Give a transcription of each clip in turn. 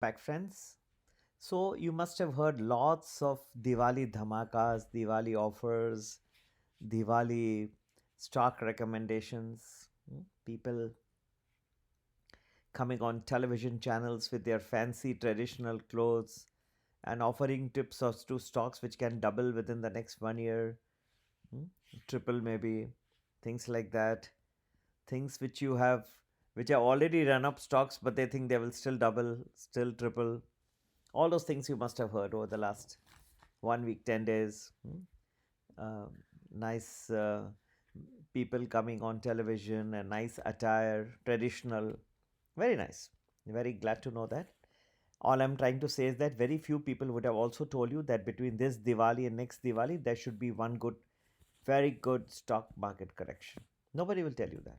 back, friends. So, you must have heard lots of Diwali dhamakas, Diwali offers, Diwali stock recommendations. People coming on television channels with their fancy traditional clothes and offering tips as to stocks which can double within the next 1 year, hmm, triple maybe, things like that. Things which you have, which are already run up stocks, but they think they will still double, still triple. All those things you must have heard over the last 1 week, 10 days. Uh, nice people coming on television, a nice attire, traditional. Very nice. Very glad to know that. All I'm trying to say is that very few people would have also told you that between this Diwali and next Diwali, there should be one good, very good stock market correction. Nobody will tell you that.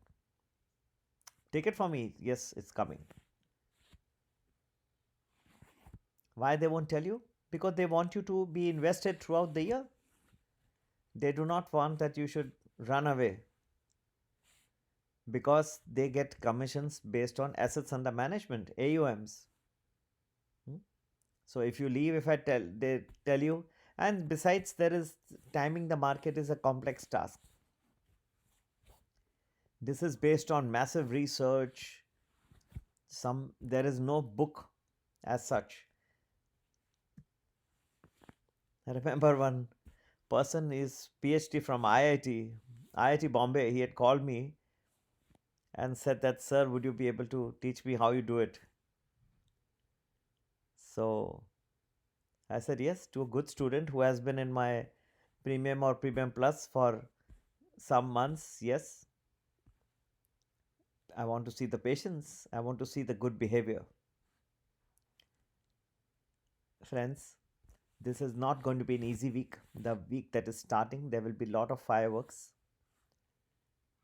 Take it from me. Yes, it's coming. Why they won't tell you? Because they want you to be invested throughout the year. They do not want that you should run away because they get commissions based on assets under management, AUMs. Hmm? So if you leave, if I tell, they tell you, and besides, there is timing the market is a complex task. This is based on massive research. There is no book as such. I remember one person is PhD from IIT Bombay. He had called me and said that, sir, would you be able to teach me how you do it? So I said yes to a good student who has been in my premium or premium plus for some months. Yes, I want to see the patience. I want to see the good behavior. Friends, this is not going to be an easy week. The week that is starting, there will be a lot of fireworks.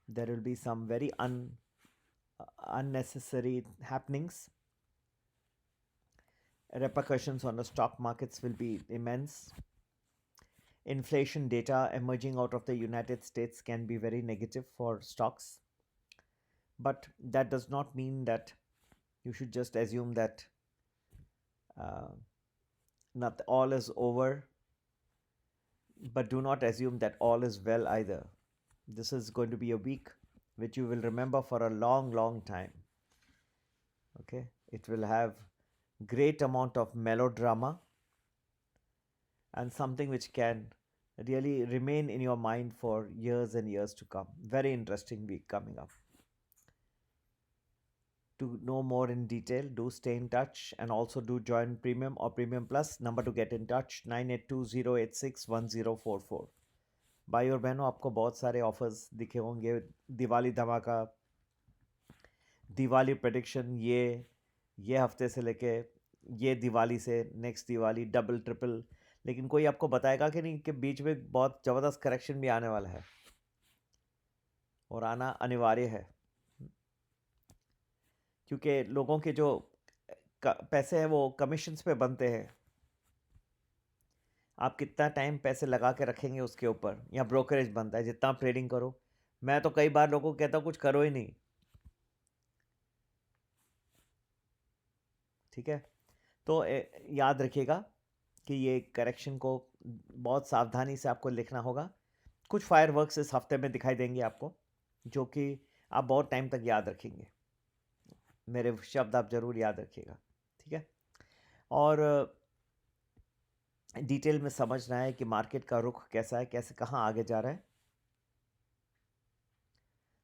There will be some very unnecessary happenings. Repercussions on the stock markets will be immense. Inflation data emerging out of the United States can be very negative for stocks, but that does not mean that you should just assume that uh, not all is over, but do not assume that all is well either. This is going to be a week which you will remember for a long, long time. Okay, it will have great amount of melodrama and something which can really remain in your mind for years and years to come. Very interesting week coming up. To know more in detail, do stay in touch and also do join Premium or Premium Plus. Number to get in touch 9820861044. भाई और बहनों, आपको बहुत सारे offers दिखे होंगे. दिवाली धमाका, Diwali prediction, ये हफ्ते से लेके ये दिवाली से नेक्स्ट दिवाली, डबल ट्रिपल. लेकिन कोई आपको बताएगा कि नहीं कि बीच में बहुत ज़बरदस्त करेक्शन भी आने वाला है और आना अनिवार्य है, क्योंकि लोगों के जो पैसे हैं वो कमीशंस पे बनते हैं. आप कितना टाइम पैसे लगा के रखेंगे उसके ऊपर, या ब्रोकरेज बनता है. जितना आप ट्रेडिंग करो, मैं तो कई बार लोगों को कहता हूँ कुछ करो ही नहीं. ठीक है, तो याद रखिएगा कि ये करेक्शन को बहुत सावधानी से आपको लिखना होगा. कुछ फायरवर्क्स इस हफ्ते में दिखाई देंगे आपको, जो कि आप बहुत टाइम तक याद रखेंगे. मेरे शब्द आप ज़रूर याद रखिएगा. ठीक है, और डिटेल में समझना है कि मार्केट का रुख कैसा है, कैसे कहाँ आगे जा रहा है.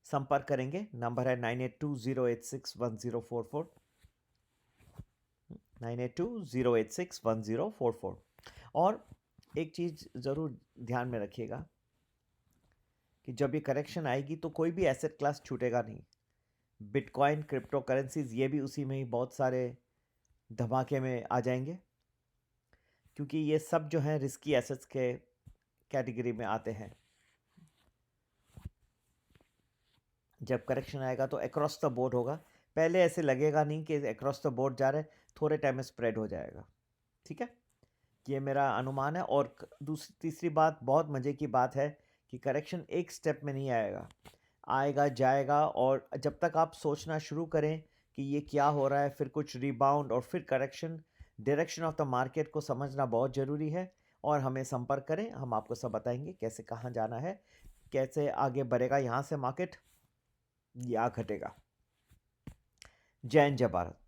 संपर्क करेंगे. नंबर है 9820861044, 9820861044. और एक चीज़ ज़रूर ध्यान में रखिएगा कि जब ये करेक्शन आएगी तो कोई भी एसेट क्लास छूटेगा नहीं. बिटकॉइन, क्रिप्टो करेंसीज, ये भी उसी में ही बहुत सारे धमाके में आ जाएंगे, क्योंकि ये सब जो हैं रिस्की एसेट्स के कैटेगरी में आते हैं. जब करेक्शन आएगा तो अक्रॉस द बोर्ड होगा. पहले ऐसे लगेगा नहीं कि अक्रॉस द बोर्ड जा रहा है, थोड़े टाइम में स्प्रेड हो जाएगा. ठीक है, ये मेरा अनुमान है. और दूसरी तीसरी बात, बहुत मज़े की बात है कि करेक्शन एक स्टेप में नहीं आएगा, आएगा जाएगा. और जब तक आप सोचना शुरू करें कि ये क्या हो रहा है, फिर कुछ रिबाउंड और फिर correction. Direction of the market को समझना बहुत ज़रूरी है और हमें संपर्क करें, हम आपको सब बताएंगे कैसे कहाँ जाना है, कैसे आगे बढ़ेगा यहाँ से मार्केट या घटेगा। जय हिंद, जय भारत।